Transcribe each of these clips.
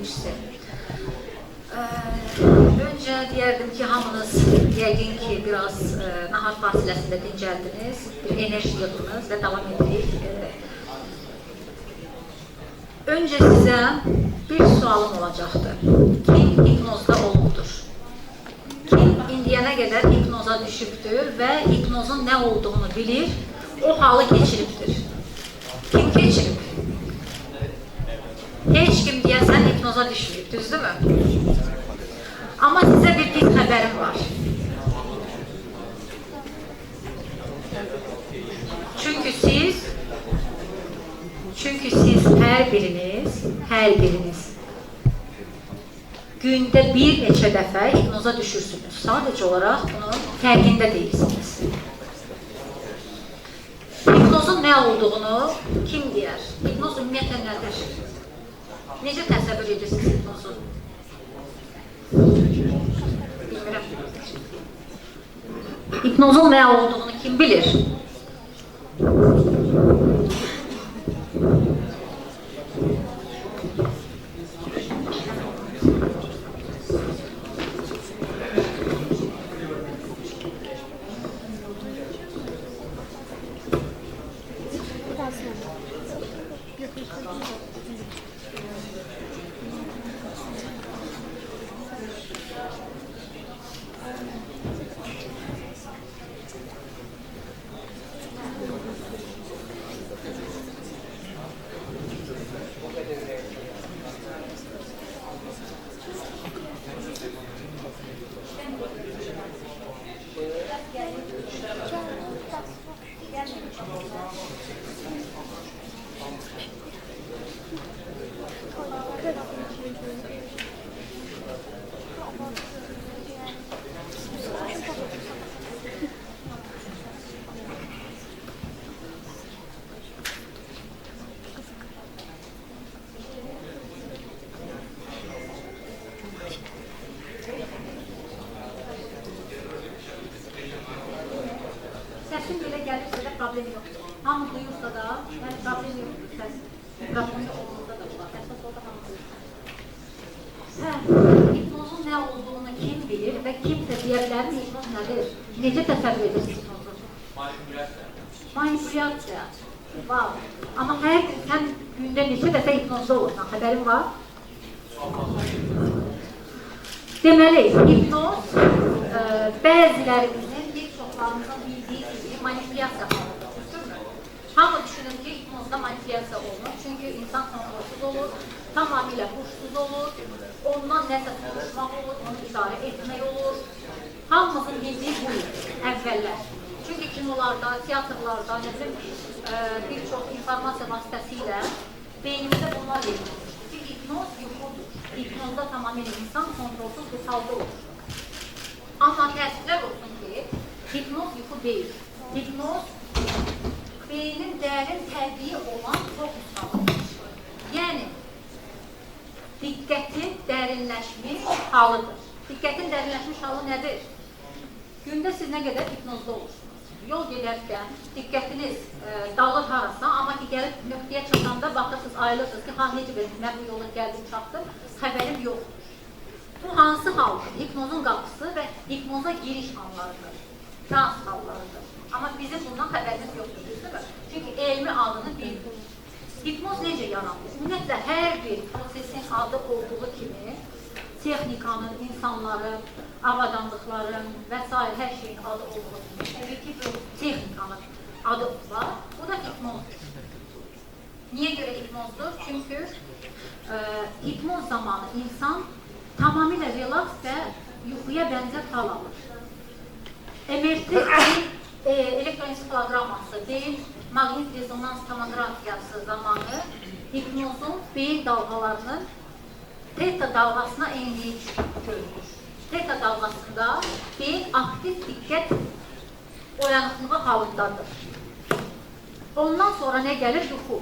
birincisi. Önce diyerdim ki hamınız yəqin ki biraz nahar fasiləsində dincəldiniz, bir enerji yığdınız və davam edirik. Önce size bir sualım olacaktı. Kim hipnozda olubdur? Kim indiyənə qədər hipnoza düşübdür və hipnozun nə olduğunu bilir, o halı geçiribdir? Kim geçirib? Heç kim deyəsən hipnoza düşməyib, düzdür mü? Ama size bir pis xəbərim var. Çünkü siz her biriniz günde bir neçə dəfə hipnoza düşürsünüz. Sadece olarak bunun fərqində değilsiniz. Hipnozun ne olduğunu kim deyər? Hipnoz ümumiyyətlə nədir? Necə təsəvvür edirsiniz hipnozu? Bilmirəm. Hipnozun ne olduğunu kim bilir? Səsin belə gəlirsə də problem yoxdur. Hamı duyursa da, yəni problem yoxdur. Səs mikrofonu olmasa da olar. Əsas orada hamı duyursa. Hipnozun nə olduğunu kim bilir və kimsə deyə bilər mi hipnoz nədir? Necə təsəvvür edirsiniz hipnozu? Manipulyasiya. Manipulyasiya. Vav. Amma hər gün sən gündə neçə dəfə hipnozda olursan, xəbərin var? Deməli, hipnoz bəzilərimizin, bir çoxlarımızın bildiyi gibi manipulyasiya halıdır. Hamı düşünür ki hipnozda manipulyasiya olmur. Çünkü insan kontrolsüz olur, tamamıyla huşsuz olur, ondan nəsə konuşmaq olur, onu idarə etmək olur. Hamımızın bildiği bu əvvəllər. Çünkü kinolarda, tiyatrlarda, bir çox informasiya vasitəsilə beynimizdə bunlar verilir. Çünkü hipnoz yuxudur. Hipnozda tamamıyla insan kontrolsüz bir halda olur. Ama təəssüflər olsun ki, hipnoz yuxu deyil. Hipnoz beynin dərin təbii olan fokus halıdır. Yəni, diqqətin dərinləşmiş halıdır. Diqqətin dərinləşmiş halı nədir? Gündə siz nə qədər hipnozda olursunuz? Yol gedərkən diqqətiniz dağılır harasa, amma ki gəlib nöqtəyə çatanda baxırsınız, ayılırsınız ki, necə verir, mən bu yola gəldim, çatdım, xəbərim yoxdur. Bu hansı haldır? Hipnozun qapısı və hipnoza giriş anlarıdır. Trans hallarıdır. Amma bizim bundan xəbərimiz yoxdur, değil mi? Çünki elmi adını bildir. Hipnoz necə yaranır? Ümumiyyətlə, hər bir prosesin adı olduğu kimi, texnikanın, insanların, avadanlıqların və s. hər şeyin adı olduğu kimi, təbii ki, texnikanın adı var. Bu da hipnozdur. Niyə görə hipnozdur? Çünki hipnoz zamanı insan tamamıyla relaks və yuxuya bənzər hal alır. MRT elektroensefaloqramması, beyin maqnit rezonans tomografiyası zamanı hipnozun beyin dalgalarının teta dalgasına endiği görülür. Teta dalgasında beyin aktif diqqət oyanıqlığı halındadır. Ondan sonra nə gəlir? Yuxu.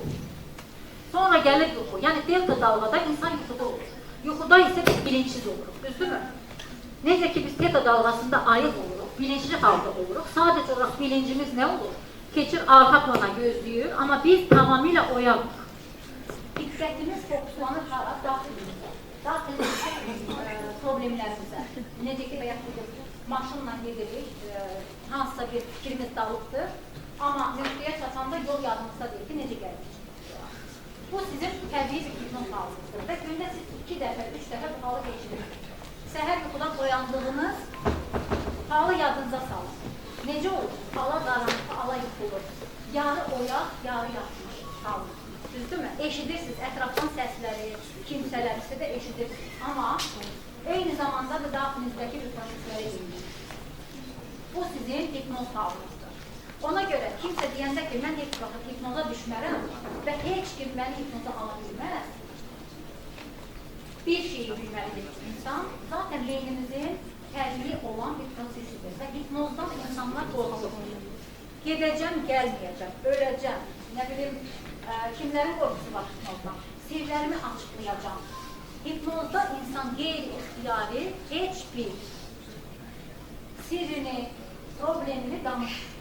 Sonra gəlir yuxu. Yəni delta dalgada insan yuxuda olur. Yuxuda isə biz bilinçsiz oluruq, düzdürmü? Necə ki biz teta dalgasında ayıq oluruq, bilinçli halda oluruq. Sadəcə olaraq bilincimiz nə olur? Keçir arxa plana gözləyir, amma biz tamamıyla oyanıq. Diqqətimiz fokuslanır hara? Daxilimizdə. daxildəki problemlərimizə, necə ki, bayaq dedik, maşınla gedirik, hansısa bir fikrimiz dalıbdır, amma nöqtəyə çatanda yol yadımızda deyil ki, necə gəlir. Bu sizin təbii bir hipnoz halınızdır və gündə siz 2 dəfə, 3 dəfə bu halı değişirirsiniz. Səhər yuxudan oyandığınız halı yadınıza salın. Necə olur? Ala qaranlıq, ala yıxılır. Yarı oyaq, yarı yatmış halın. Düzdürmü? Eşidirsiniz ətrafdan səsləri, kimsələri sizə də eşidirsiniz. Amma eyni zamanda da daxilinizdəki bir prosesləri edilir. Bu sizin hipnoz halınızdır. Ona görə kimsə deyəndə ki, mən heç vaxt hipnoza düşmərəm və heç kim məni hipnoza ala bilməz, bir şeyi bilməlidir insan, zaten beynimizin təbii olan bir prosesidir və hipnozdan insanlar qorxulur. Gedəcəm, gəlməyəcəm, öləcəm, nə bilim, kimlərin qorxusu var hipnozdan, sirlərimi açıqlayacam. Hipnozda insan qeyri-ixtiyari heç bir sirrini, problemini danışır.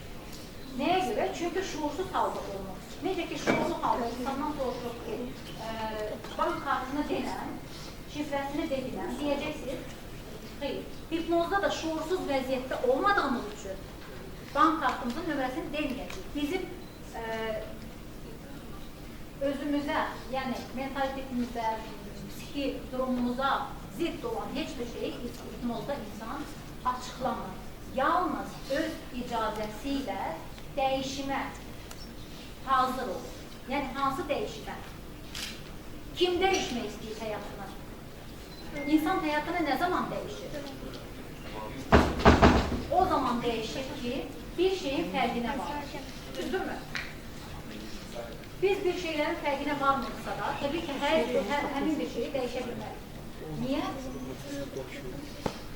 Nəyə görə? Çünki şuursuz halda olmur. Necə ki, şuurlu halda insandan soruşur ki, bank kartını denən, şifrəsini dedilən, deyəcəksiniz, xeyr. Hipnozda da şuursuz vəziyyətdə olmadığımız üçün bank kartımızın nömrəsini deməyəcək. Bizim özümüzə, yəni mentalitetimizə, psixi durumumuza zidd olan heç bir şeyi hipnozda insan açıqlamır. Yalnız öz icazəsi ilə dəyişimə hazır olur. Yəni, hansı dəyişimə? Kim dəyişmək istəyir həyatını? İnsan həyatını nə zaman dəyişir? O zaman dəyişir ki, bir şeyin fərqinə var. Düzdürmü? Biz bir şeylərin fərqinə varmırsa da, təbii ki, həmin bir şeyi dəyişə bilmərik. Niyə?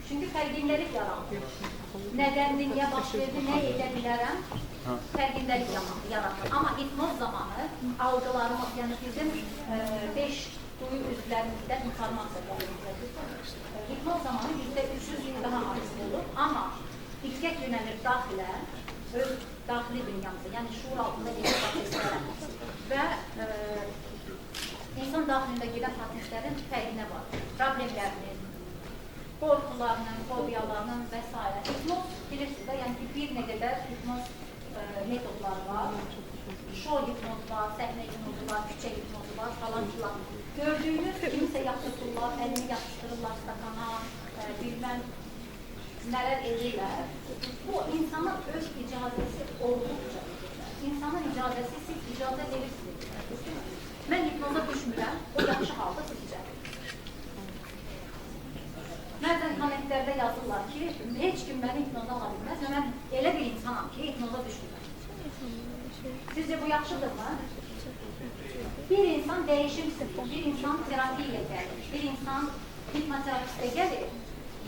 Çünki fərqindəlik yaranır. Nədən, niyə baş verdi, nə edə bilərəm? Fərqindəlik yaranır. Amma hipnoz zamanı algılarımız, yəni bizim 5 duyu üzvlərimizdən informasiya gəlir. Hipnoz zamanı %300 daha az olur. Amma diqqət yönəlir daxilə, öz daxili dünyamıza, yəni şuur altında gedən proseslərə və insan daxilində gedən proseslərin fərqinə var. Problemlərinin, qorxularının, fobiyalarının və s. Hipnoz bilirsiniz də, yəni ki, bir nə qədər hipnoz metodları var. Şou hipnozu var, səhnə hipnozu var, küçə hipnozu var falan filan. Gördüyünüz kimisə yapışdırırlar, əlini yapışdırırlar stakana, bilmən nələr edirlər. Bu, insana öz icazəsi olduqca edirlər. İnsanın icazəsi, siz icazə verirsiniz. Mən hipnoza düşmürəm, o yaxşı halda sizcə. Bəzən kommentlərdə yazırlar ki, heç kim məni hipnoza ala bilməz və mən elə bir insanam ki, hipnoza düşmürəm. Sizcə bu yaxşıdırmı? Bir insan dəyişimsiz, bir insan terapi ilə gəlir, bir insan hipnoterapistə gəlir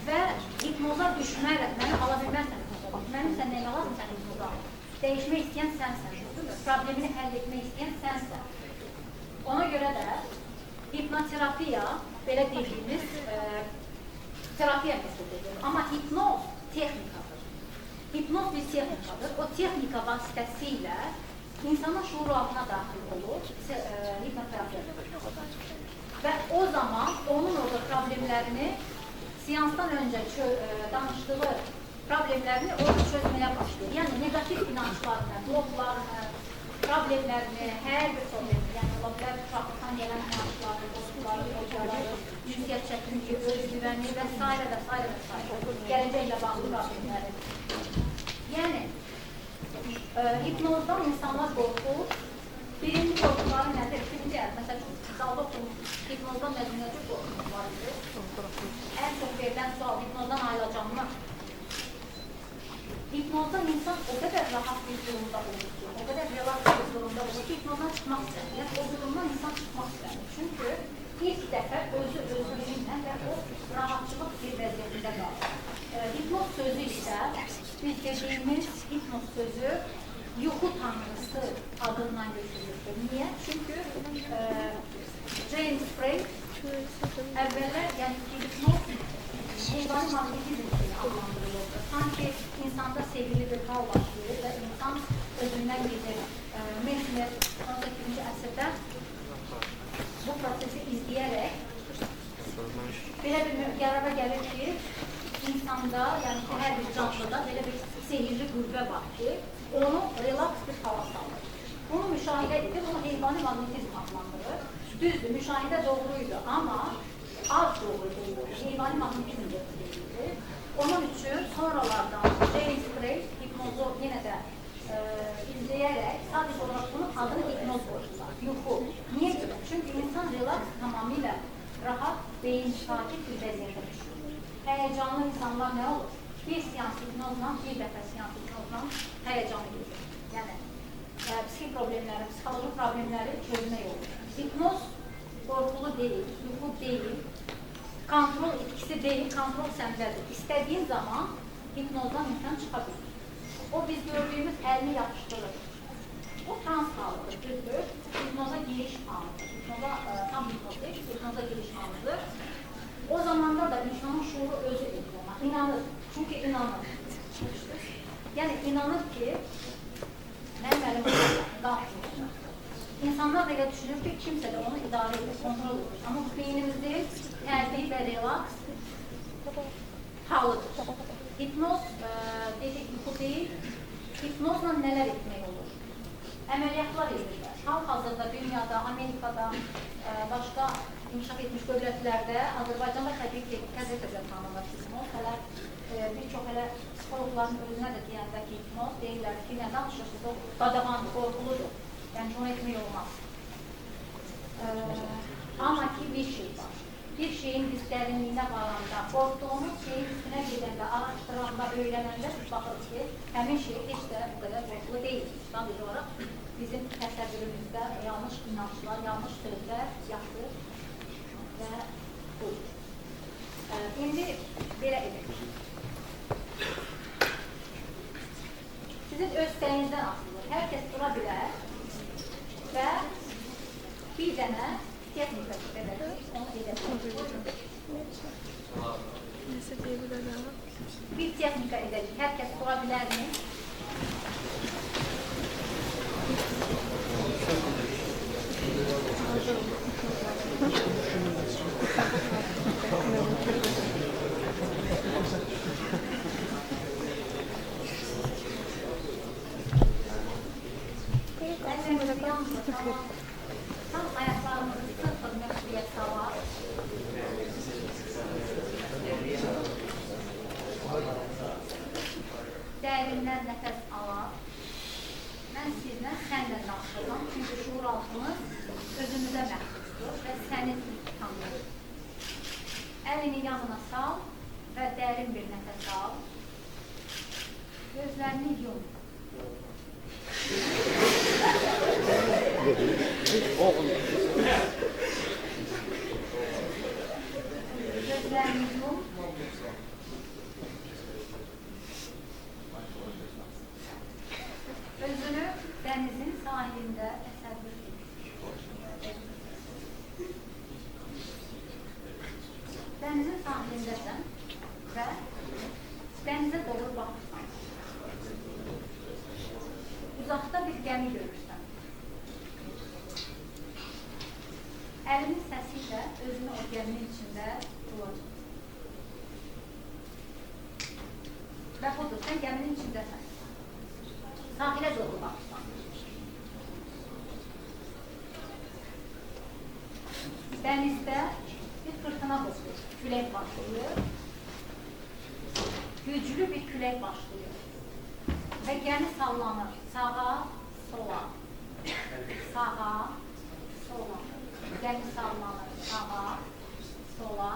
və hipnoza düşmərək məni ala bilməzsən hipnoza. Mənim sən nəyə alazım sən hipnoza? Dəyişmək istəyən sənsən, problemini həll etmək istəyən sənsən. Ona görə də hipnoterapiya, belə dediyimiz terapiya metodudur. Amma hipnoz texnikadır. Hipnoz bir texnikadır. O texnika vasitəsilə insanın şuuru altına daxil olur, hipnoterapiya. Və o zaman onun orada problemlərini, seansdan öncə danışdığı problemlərini orada çözməyə başlayır. Yəni, negativ inanclarını, bloklarını, problemlərini, hər bir problemi, yəni ola bilər, uşaqlıqdan gələn inancları, dostları, hocaları, cinsiyyət çətinliyi, özgüvəni və s. və s. Gələcəklə bağlı problemləri. Yəni, hipnozdan insanlar qorxur. Birinci qorxuları nədir? İkinci, məsələn, salda oxunmuş, hipnozdan nəzminəcə qorxusu var idi. Ən çox verilən sual, hipnozdan ayrılacaqmı? Hipnozdan insan o qədər rahat bir durumda olur ki, o qədər relaks bir durumda olur ki, hipnozdan çıxmaq istəmir. Yəni, o durumdan insan çıxmaq istəmir. Çünki ilk dəfə özü-özlüyünlə və o rahatçılıq bir vəziyyətində qalır. Hipnoz sözü isə biz dediyimiz hipnoz sözü yuxu tanrısı adından götürülür. Niyə? Çünki James Frank əvvəllər, yəni hipnoz bunların magnetizm kimi adlandırılırdı. Sanki insanda sevgili bir hal başlayır və insan özündən gedir. Mesmer 18-ci əsrdə bu prosesi izləyərək belə bir qərara gəlir ki, insanda, yəni ki, hər bir canlıda belə bir sehirli qüvvə var ki, onu relaks bir hala salır. Bunu müşahidə edib, bunu heyvani maqnetizm adlandırır. Düzdür, müşahidə doğruydu, amma az doğru deyildi. Heyvani maqnetizm deyildi. Onun üçün sonralardan James Gray hipnozu yenə də izləyərək sadəcə olaraq bunun adını hipnoz qoyurlar, yuxu. Niyə görə? Çünki insan relaks tamamilə rahat, beyin sakit bir vəziyyətə düşür. Həyəcanlı insanlar nə olur? Bir seans hipnozla, bir dəfə seans hipnozla həyəcanlı gedir. Yəni, psixik problemləri, psixoloji problemləri çözmək olur. Hipnoz qorxulu deyil, yuxu deyil, kontrol etkisi deyil, kontrol səndədir. İstədiyin zaman hipnozdan insan çıxa bilir. O biz gördüyümüz əlini yapışdırır. O trans halıdır, düzdür. Hipnoza giriş anıdır. Hipnoza, tam hipnoz deyil, hipnoza giriş anıdır. O zamanda da insanın şuuru özü edir ona, inanır. Çünki inanır. Yəni, inanır ki, mənim əlim qalxmıyor. İnsanlar da elə düşünür ki, kimsə də onu idarə edir, kontrol edir. Amma beynimizdə təbii və relaks halıdır. Hipnoz, dedik, yuxu deyil, hipnozla nələr etmək olur? Əməliyyatlar edirlər. Hal-hazırda dünyada, Amerikada, başqa inkişaf etmiş dövlətlərdə, Azərbaycanda təbii ki, təzə tanınır hipnoz. Hələ bir çox elə psikologların özünə də deyəndə ki, hipnoz deyirlər ki, nə danışırsınız, o qadağan, qorxuludur. Yəni, onu etmək olmaz. Amma ki, bir şey var. Bir şeyin biz dərinliyinə varanda, qorxduğumuz şeyin üstünə gedəndə, araşdıranda, öyrənəndə biz baxırıq ki, həmin şey heç də bu qədər qorxulu deyil. Sadəcə olaraq bizim təsəvvürümüzdə yanlış inançlar, yanlış sözlər yatır və buyur. İndi belə edək. Sizin öz səyinizdən asılır. Hər kəs dura bilər və bir dənə texnika edək, onu edək. Bir texnika edək, hər kəs dura bilərmi? Tam ayaqlarımızı sıfır məsuliyyət salar. Dərindən nəfəs alar. Mən sizlə sənlə danışacağam, çünki şuur altımız özümüzə məxsusdur və səni tanıyır. Əlini yanına sal və dərin bir nəfəs al. Gözlərini yum. Gözlərini yum. Özünü dənizin sahilində təsəvvür et. Dənizin sahilindəsən və dənizə doğru baxırsan. Uzaqda bir gəmi görürsən. Əlinin səsi ilə özünü o gəminin içində bulacaq. Və budur, sən gəminin içindəsən. Sahilə doğru baxırsan. Dənizdə bir fırtına qopur, külək başlayır. Güclü bir külək başlayır. Və gəmi sallanır. Sağa, sola. Sağa, sola. Gəmi sallanır. Sağa, sola.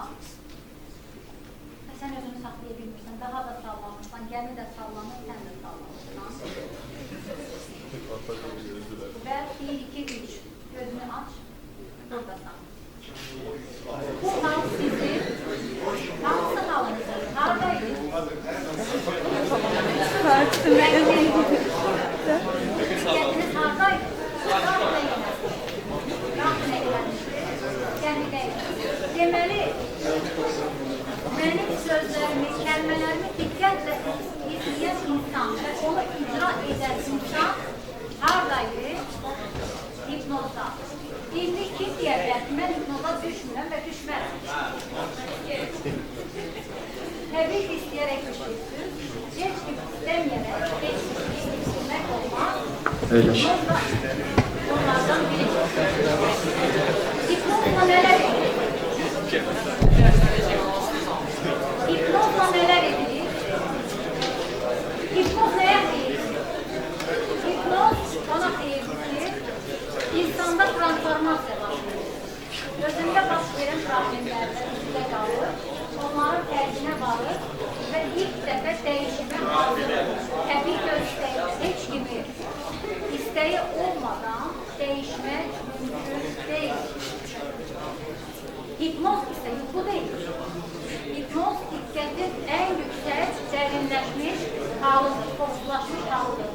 Və sən özünü saxlaya bilmirsən. Daha da sallanırsan. Gəmi də sallanır, sən də sallanırsan. Və 1, 2, 3. Gözünü aç. Buradasan. Bu hal sizin hansı halınızdır? Haradaydı? Diqqətiniz haradaydı? Deməli, mənim sözlərimi, kəlmələrimi diqqətlə izləyən insan və onu icra edən insan haradaydı? Hipnozda. İndi ki deyərlər, mən hipnoza düşmürəm və düşmərəm. Təbii ki, istəyərək düşürsünüz. Heç kim istəməyərək, heç kim istəmək olmaz. Hipnozla onlardan biridir. Hipnozla nələr edilir? Hipnozla nələr edilir? Hipnoz nəyə xeyir? Hipnoz ona xeyirdir ki, insanda transformasiya başlayır. Özündə baş verən problemlərdən üzrə qalır, onların fərqinə varır və ilk dəfə dəyişimə hazır olur. Təbii ki, heç kimi istəyi olmadan dəyişmək mümkün deyil. Hipnoz isə yuxu deyil. Hipnoz diqqətin ən yüksək, dərinləşmiş halıdır, fokuslaşmış halıdır.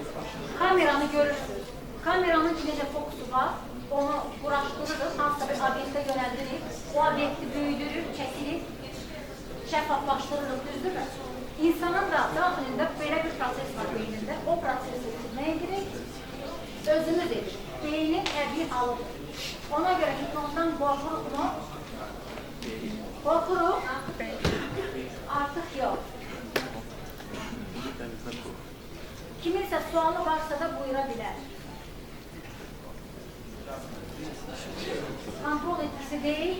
Kameranı görürsünüz. Kameranın necə fokusu var, onu quraşdırırıq, hansısa bir obyektə yönəldirik, o obyekti büyüdürür, çəkirik, şəffaflaşdırırıq, düzdürmü? İnsanın da daxilində belə bir proses var beynində, o prosesi nə edirik? Özümüz edirik. Beynin təbii halıdır. Ona görə hipnozdan qorxuruq mu? Qorxuruq, artıq yox. Kiminsə sualı varsa da buyura bilər. Kontrol etkisi deyil,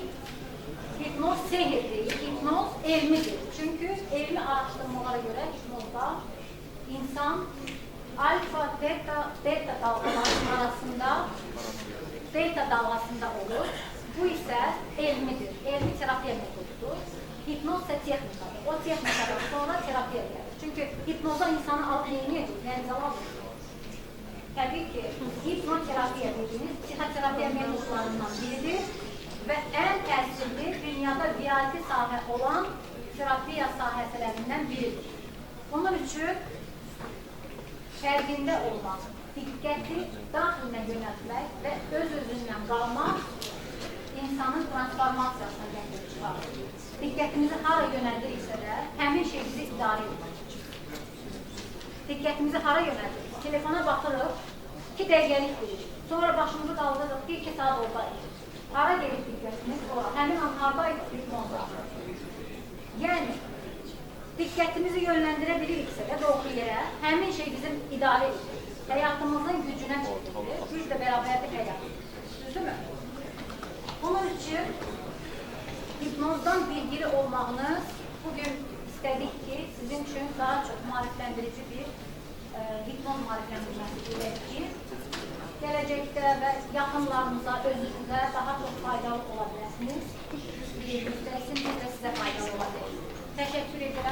hipnoz sehir deyil, hipnoz elmidir. Çünki elmi araşdırmalara görə hipnozda insan alfa, delta dalgaların arasında delta dalgasında olur. Bu isə elmidir, elmi terapiya metodudur. Hipnoz isə texnikadır. O texnikadan sonra terapiya gəlir. Çünki hipnozda insanı alıb neyini edir, nəncəl alır. Təbii ki, hipnoterapiya dediyiniz psixoterapiya metodlarından biridir və ən təsirli dünyada VIP sahə olan terapiya sahəsilərindən biridir. Bunun üçün fərqində olmaq, diqqəti daxilinə yönəltmək və öz-özündən qalmaq insanın transformasiyasına gətirir çıxarır. Diqqətimizi hara yönəldiriksə də, həmin şey bizi idarə edir. Diqqətimizi hara yönəldirik? Telefona baxırıq, 2 dəqiqəlik deyirik. Sonra başımızı qaldırırıq, 1-2 saat oradayıq. Hara gelir diqqətimiz? Həmin an haradayıq, hipnozda. Yəni, diqqətimizi yönləndirə biliriksə də doğru yerə, həmin şey bizim idarə edir. Həyatımızın gücünə çekilir, güclə bərabərdir həyat. Düzdürmü? Bunun üçün hipnozdan bilgili olmağınız bugün istədik ki, sizin üçün daha çox maarifləndirici bir hipnoz maarifləndirməsi edək ki, gələcəkdə və yaxınlarınıza, özünüzə daha çox faydalı ola biləsiniz. Bilgilisiniz və sizə faydalı ola biləsiniz. Təşəkkür edirəm.